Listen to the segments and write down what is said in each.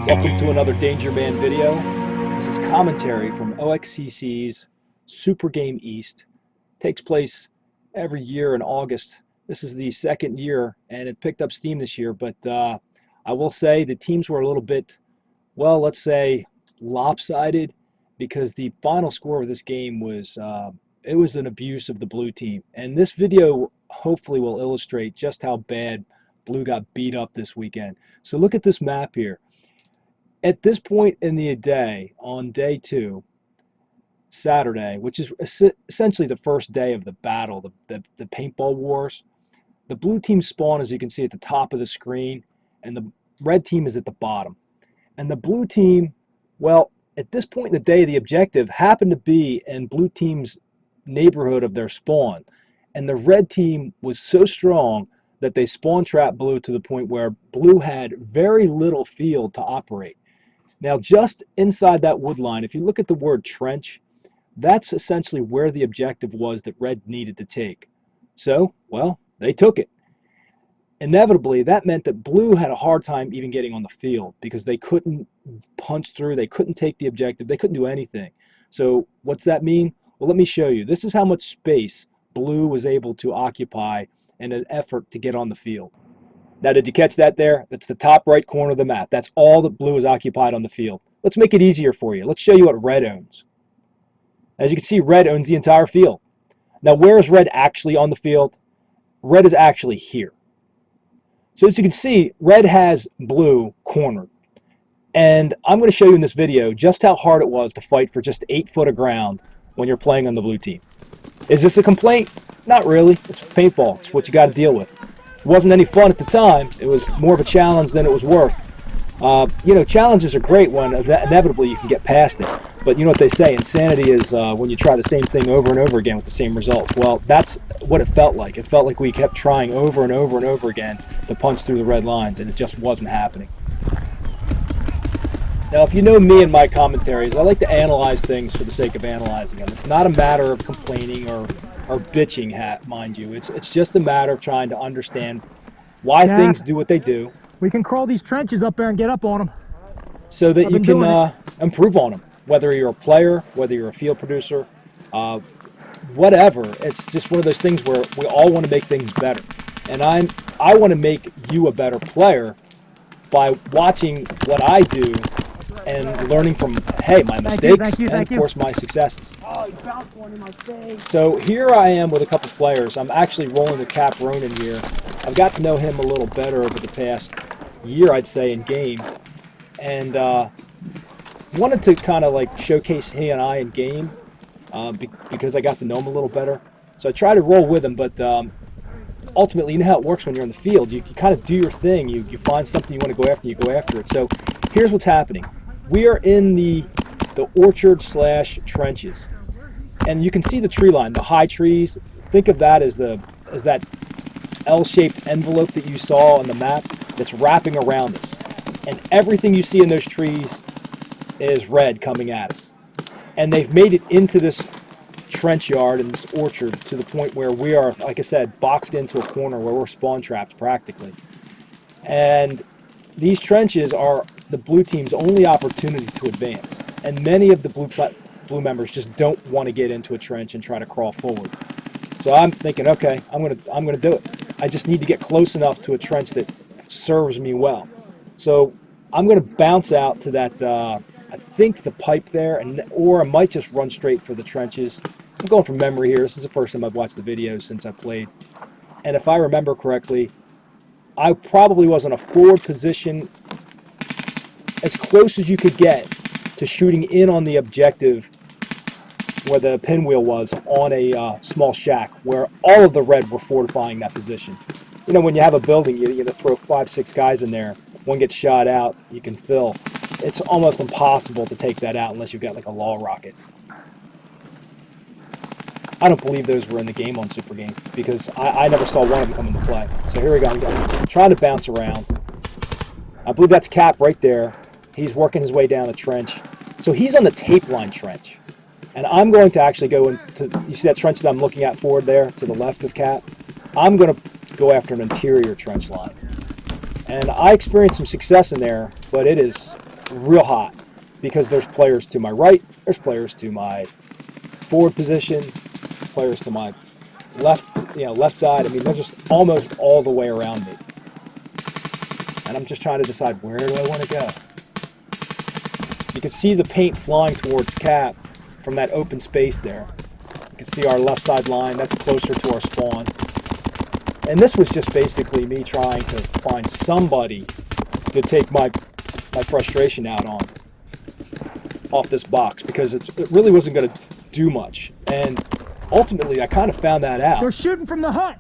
Welcome to another DangerMan video. This is commentary from OXCC's SuperGame East. It takes place every year in August. This is the second year, and it picked up steam this year, but I will say the teams were a little bit, well, let's say lopsided, because the final score of this game was, it was an abuse of the blue team. And this video hopefully will illustrate just how bad blue got beat up this weekend. So look at this map here. At this point in the day, on day 2, Saturday, which is essentially the first day of the battle, the paintball wars, the blue team spawn, as you can see, at the top of the screen, and the red team is at the bottom. And the blue team, well, at this point in the day, the objective happened to be in blue team's neighborhood of their spawn. And the red team was so strong that they spawn trapped blue to the point where blue had very little field to operate. Now, just inside that wood line, if you look at the word trench, that's essentially where the objective was that red needed to take. So, well, they took it. Inevitably, that meant that blue had a hard time even getting on the field because they couldn't punch through, they couldn't take the objective, they couldn't do anything. So what's that mean? Well, let me show you. This is how much space blue was able to occupy in an effort to get on the field. Now, did you catch that there? That's the top right corner of the map. That's all that blue is occupied on the field. Let's make it easier for you. Let's show you what red owns. As you can see, red owns the entire field. Now, where is red actually on the field? Red is actually here. So as you can see, red has blue cornered. And I'm going to show you in this video just how hard it was to fight for just 8 foot of ground when you're playing on the blue team. Is this a complaint? Not really. It's paintball. It's what you got to deal with. It wasn't any fun at the time. It was more of a challenge than it was worth. You know, challenges are great when inevitably you can get past it. But you know what they say, insanity is when you try the same thing over and over again with the same result. Well, that's what it felt like. It felt like we kept trying over and over and over again to punch through the red lines, and it just wasn't happening. Now, if you know me and my commentaries, I like to analyze things for the sake of analyzing them. It's not a matter of complaining or bitching, mind you. It's just a matter of trying to understand why things do what they do. We can crawl these trenches up there and get up on them. So that you can improve on them. Whether you're a player, whether you're a field producer, whatever. It's just one of those things where we all want to make things better. And I want to make you a better player by watching what I do and learning from, hey, my mistakes and, of course, my successes. Oh, you bounced one in my face. So here I am with a couple players. I'm actually rolling with Cap Ronan here. I've got to know him a little better over the past year, I'd say, in game. And wanted to kind of like showcase he and I in game because I got to know him a little better. So I try to roll with him, but ultimately, you know how it works when you're in the field. You kind of do your thing. You find something you want to go after, you go after it. So here's what's happening. We are in the orchard / trenches, and you can see the tree line, the high trees. Think of that as that L-shaped envelope that you saw on the map that's wrapping around us. And everything you see in those trees is red coming at us. And they've made it into this trench yard and this orchard to the point where we are, like I said, boxed into a corner where we're spawn trapped practically. And these trenches are the blue team's only opportunity to advance. And many of the blue members just don't want to get into a trench and try to crawl forward. So I'm thinking, okay, I'm gonna do it. I just need to get close enough to a trench that serves me well. So I'm gonna bounce out to that, I think the pipe there, or I might just run straight for the trenches. I'm going from memory here. This is the first time I've watched the videos since I played. And if I remember correctly, I probably was in a forward position as close as you could get to shooting in on the objective where the pinwheel was on a small shack where all of the red were fortifying that position. You know, when you have a building, you throw 5, 6 guys in there. One gets shot out, you can fill. It's almost impossible to take that out unless you've got like a law rocket. I don't believe those were in the game on SuperGame because I never saw one of them come into play. So here we go. I'm trying to bounce around. I believe that's Cap right there. He's working his way down the trench. So he's on the tape line trench. And I'm going to actually go into, you see that trench that I'm looking at forward there to the left of Cap? I'm going to go after an interior trench line. And I experienced some success in there, but it is real hot because there's players to my right, there's players to my forward position, players to my left, left side. I mean, they're just almost all the way around me. And I'm just trying to decide, where do I want to go? You can see the paint flying towards Cap from that open space there. You can see our left side line, that's closer to our spawn. And this was just basically me trying to find somebody to take my frustration out on off this box, because it really wasn't going to do much. And ultimately, I kind of found that out. They're shooting from the hut.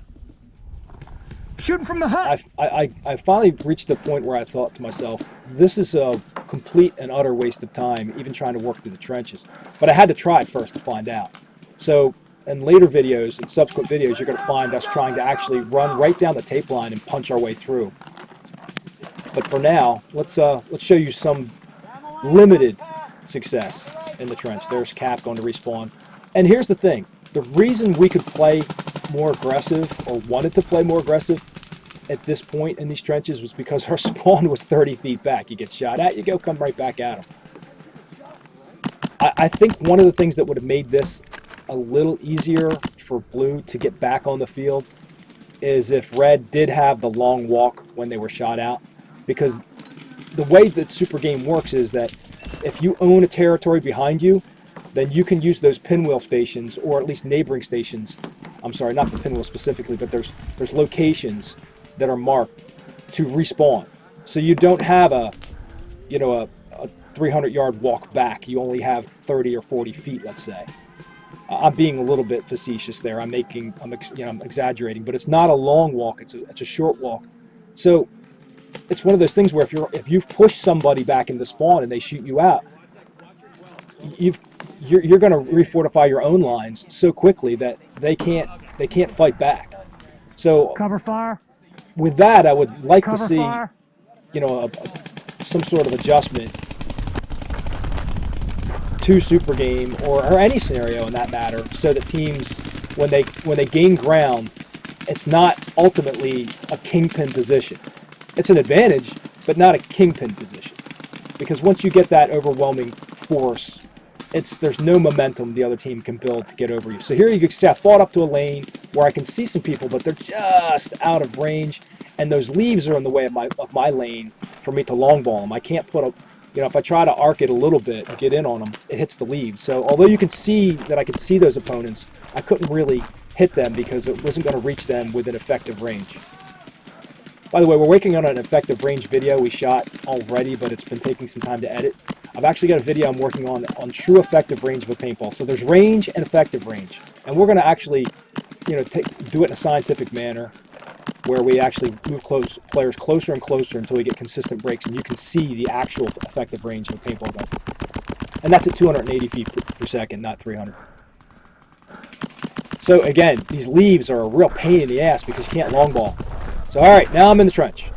Shooting from the hut. I finally reached the point where I thought to myself, this is a complete and utter waste of time, even trying to work through the trenches. But I had to try it first to find out. So in later videos and subsequent videos, you're going to find us trying to actually run right down the tape line and punch our way through. But for now, let's show you some limited success in the trench. There's Cap going to respawn. And here's the thing. The reason we could play more aggressive, or wanted to play more aggressive at this point in these trenches, was because our spawn was 30 feet back. You get shot at, you go come right back at them. I think one of the things that would have made this a little easier for Blue to get back on the field is if Red did have the long walk when they were shot out. Because the way that SuperGame works is that if you own a territory behind you, then you can use those pinwheel stations, or at least neighboring stations. I'm sorry, not the pinwheel specifically, but there's locations that are marked to respawn. So you don't have a 300-yard walk back. You only have 30 or 40 feet, let's say. I'm being a little bit facetious there. I'm exaggerating, but it's not a long walk. It's a short walk. So it's one of those things where if you've pushed somebody back into spawn and they shoot you out, you're going to refortify your own lines so quickly that they can't fight back. So Cover fire. With that, I would like Cover to see fire. Some sort of adjustment to SuperGame or any scenario in that matter, so that teams, when they gain ground, it's not ultimately a kingpin position. It's an advantage, but not a kingpin position. Because once you get that overwhelming force, there's no momentum the other team can build to get over you. So here you can see I fought up to a lane where I can see some people, but they're just out of range, and those leaves are in the way of my lane for me to long ball them. I can't put a, if I try to arc it a little bit and get in on them, it hits the leaves. So although you can see that I could see those opponents, I couldn't really hit them because it wasn't going to reach them within effective range. By the way, we're working on an effective range video we shot already, but it's been taking some time to edit. I've actually got a video I'm working on true effective range of a paintball. So there's range and effective range. And we're going to actually, do it in a scientific manner where we actually move players closer and closer until we get consistent breaks, and you can see the actual effective range of a paintball gun. And that's at 280 feet per second, not 300. So again, these leaves are a real pain in the ass because you can't long ball. So all right, now I'm in the trench.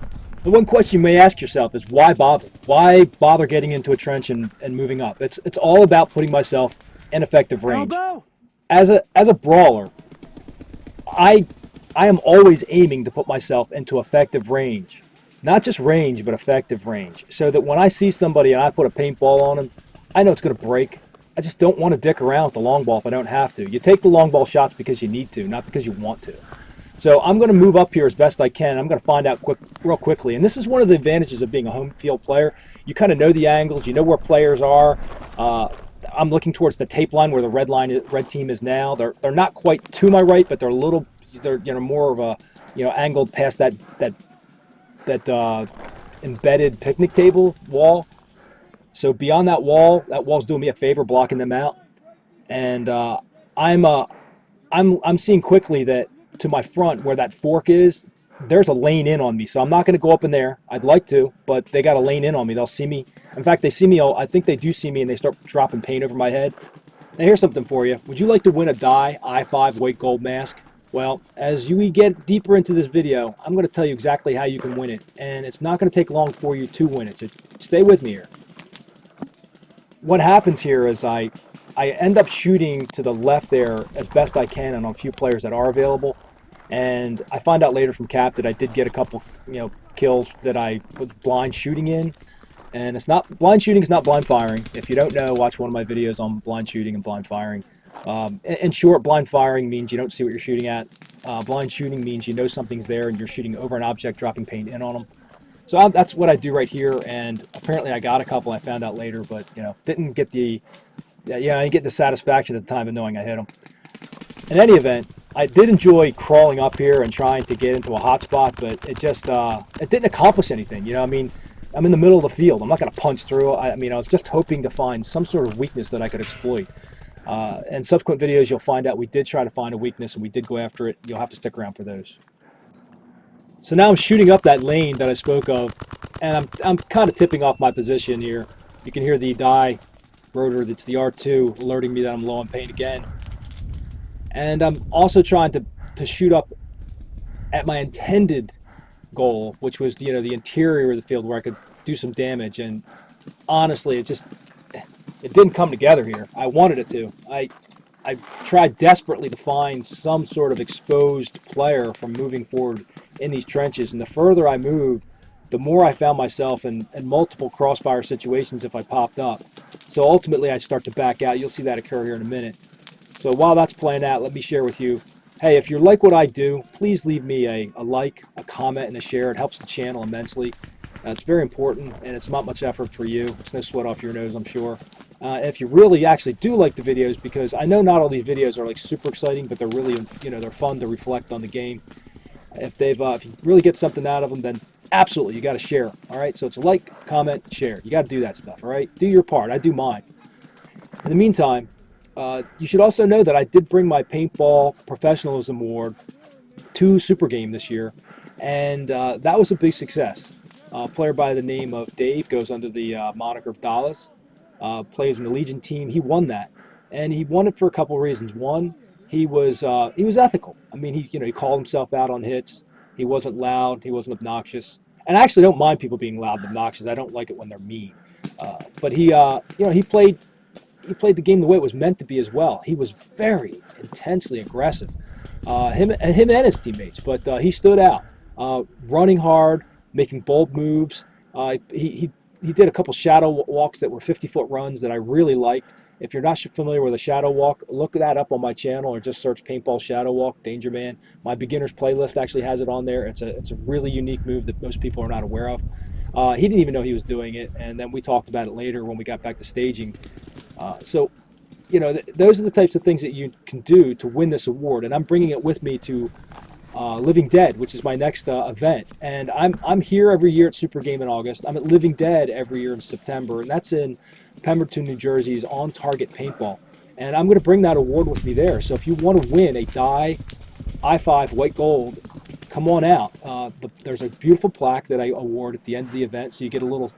The one question you may ask yourself is, why bother? Why bother getting into a trench and moving up? It's all about putting myself in effective range. As a brawler, I am always aiming to put myself into effective range. Not just range, but effective range. So that when I see somebody and I put a paintball on them, I know it's going to break. I just don't want to dick around with the long ball if I don't have to. You take the long ball shots because you need to, not because you want to. So I'm going to move up here as best I can. I'm going to find out real quickly. And this is one of the advantages of being a home field player. You kind of know the angles. You know where players are. I'm looking towards the tape line where the red team is now. They're not quite to my right, but they're more of a angled past that embedded picnic table wall. So beyond that wall's doing me a favor, blocking them out. And I'm seeing quickly that to my front where that fork is, there's a lane in on me. So I'm not going to go up in there. I'd like to, but they got a lane in on me. They'll see me. In fact, they see me. I think they do see me, and they start dropping paint over my head. Now here's something for you. Would you like to win a dye I-5 weight gold mask? Well, as we get deeper into this video, I'm going to tell you exactly how you can win it. And it's not going to take long for you to win it. So stay with me here. What happens here is I end up shooting to the left there as best I can on a few players that are available. And I find out later from Cap that I did get a couple, kills that I was blind shooting in. And it's not blind shooting is not blind firing. If you don't know, watch one of my videos on blind shooting and blind firing. In short, blind firing means you don't see what you're shooting at. Blind shooting means you know something's there and you're shooting over an object, dropping paint in on them. So that's what I do right here, and apparently I got a couple. I found out later, but didn't get the I didn't get the satisfaction at the time of knowing I hit them. In any event, I did enjoy crawling up here and trying to get into a hot spot, but it just it didn't accomplish anything. I mean, I'm in the middle of the field. I'm not going to punch through. I mean, I was just hoping to find some sort of weakness that I could exploit. In subsequent videos, you'll find out we did try to find a weakness, and we did go after it. You'll have to stick around for those. So now I'm shooting up that lane that I spoke of, and I'm kind of tipping off my position here. You can hear the die rotor, that's the R2, alerting me that I'm low on paint again. And I'm also trying to shoot up at my intended goal, which was the interior of the field where I could do some damage. And honestly, it didn't come together here. I wanted it to. I tried desperately to find some sort of exposed player from moving forward in these trenches, and the further I moved, the more I found myself in multiple crossfire situations if I popped up. So ultimately I start to back out. You'll see that occur here in a minute. So while that's playing out, let me share with you, hey, if you like what I do, please leave me a like, a comment, and a share. It helps the channel immensely. It's very important, and it's not much effort for you. It's no sweat off your nose, I'm sure. If you really actually do like the videos, because I know not all these videos are like super exciting, but they're really, they're fun to reflect on the game. If you really get something out of them, then absolutely, you got to share. All right, so it's a like, comment, share. You got to do that stuff. All right, do your part. I do mine. In the meantime, you should also know that I did bring my Paintball Professionalism Award to SuperGame this year, and that was a big success. A player by the name of Dave goes under the moniker of Dallas. Plays in the Legion team. He won that, and he won it for a couple of reasons. One, he was ethical. I mean, he called himself out on hits. He wasn't loud. He wasn't obnoxious. And I actually don't mind people being loud and obnoxious. I don't like it when they're mean. But he played the game the way it was meant to be as well. He was very intensely aggressive. Him and his teammates. But he stood out, running hard, making bold moves. He did a couple shadow walks that were 50-foot runs that I really liked. If you're not familiar with a shadow walk, look that up on my channel or just search Paintball Shadow Walk, DangerMan. My beginners playlist actually has it on there. It's a really unique move that most people are not aware of. He didn't even know he was doing it, and then we talked about it later when we got back to staging. So, those are the types of things that you can do to win this award, and I'm bringing it with me to Living Dead, which is my next event, and I'm here every year at SuperGame in August. I'm at Living Dead every year in September, and that's in Pemberton, New Jersey's On Target Paintball, and I'm going to bring that award with me there. So if you want to win a die I-5 white gold, come on out. There's a beautiful plaque that I award at the end of the event, so you get a little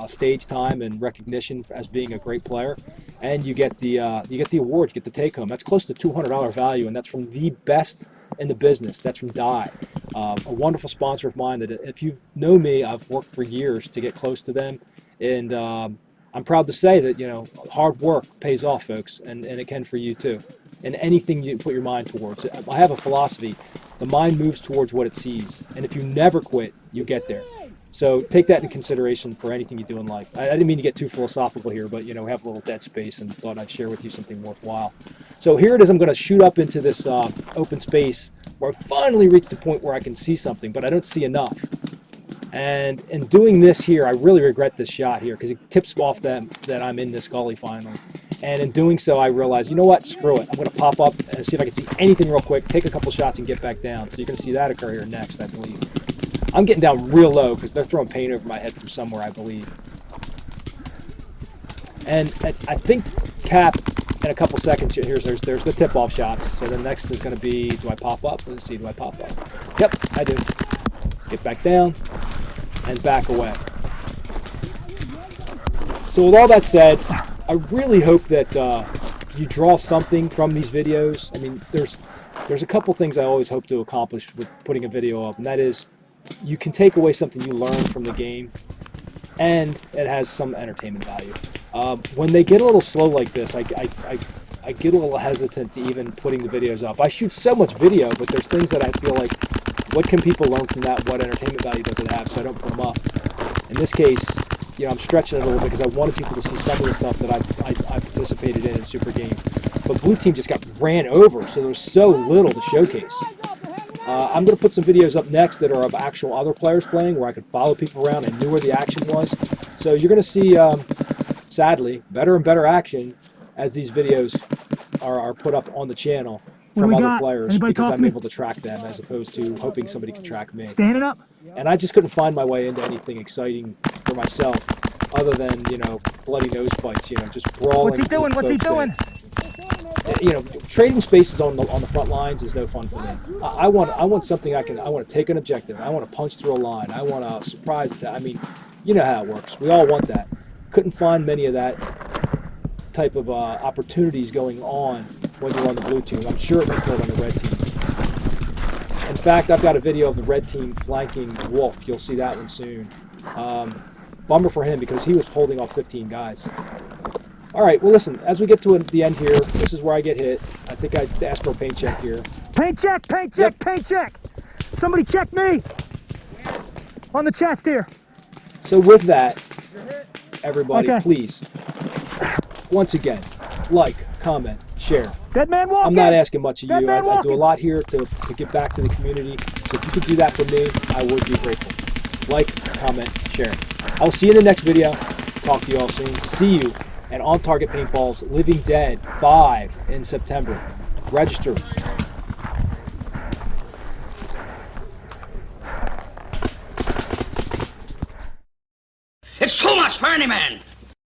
stage time and recognition as being a great player, and you get the award, you get the take home. That's close to $200 value, and that's from the best in the business. That's from Die, a wonderful sponsor of mine that if you know me, I've worked for years to get close to them, and I'm proud to say that hard work pays off, folks, and it can for you too. And anything you put your mind towards. I have a philosophy: the mind moves towards what it sees, and if you never quit, you get there. So take that into consideration for anything you do in life. I didn't mean to get too philosophical here, but we have a little dead space and thought I'd share with you something worthwhile. So here it is. I'm going to shoot up into this open space where I finally reached the point where I can see something, but I don't see enough. And in doing this here, I really regret this shot here because it tips off that I'm in this gully finally. And in doing so, I realized, you know what, screw it. I'm going to pop up and see if I can see anything real quick, take a couple shots, and get back down. So you're going to see that occur here next, I believe. I'm getting down real low because they're throwing paint over my head from somewhere, I believe. And I think Cap, in a couple seconds here, there's the tip-off shots. So the next is going to be, do I pop up? Let's see, do I pop up? Yep, I do. Get back down and back away. So with all that said, I really hope that you draw something from these videos. I mean, there's a couple things I always hope to accomplish with putting a video up, and that is you can take away something you learn from the game, and it has some entertainment value. When they get a little slow like this, I get a little hesitant to even putting the videos up. I shoot so much video, but there's things that I feel like, what can people learn from that? What entertainment value does it have? So I don't put them up. In this case, I'm stretching it a little bit because I wanted people to see some of the stuff that I participated in SuperGame. But blue team just got ran over, so there's so little to showcase. I'm going to put some videos up next that are of actual other players playing, where I could follow people around and knew where the action was. So you're going to see, sadly, better and better action as these videos are put up on the channel from other players, Anybody because I'm me? able to track them as opposed to hoping somebody can track me. Standing up? And I just couldn't find my way into anything exciting for myself other than, bloody nose fights, just brawling. What's he doing? What's he doing? Trading spaces on the front lines is no fun for me. I want something I want to take an objective. I want to punch through a line. I want a surprise attack. I mean, you know how it works. We all want that. Couldn't find many of that type of opportunities going on when you're on the blue team. I'm sure it may on the red team. In fact, I've got a video of the red team flanking Wolf. You'll see that one soon. Bummer for him because he was holding off 15 guys. All right, well, listen, as we get to the end here, this is where I get hit. I think I asked for a paint check here. Paint check, paint check, yep. Paint check. Somebody check me. On the chest here. So with that, everybody, please, once again, like, comment, share. Dead man walking. I'm not asking much of you. I do a lot here to give back to the community. So if you could do that for me, I would be grateful. Like, comment, share. I'll see you in the next video. Talk to you all soon. See you at On Target Paintball's Living Dead 5 in September. Register. It's too much for any man.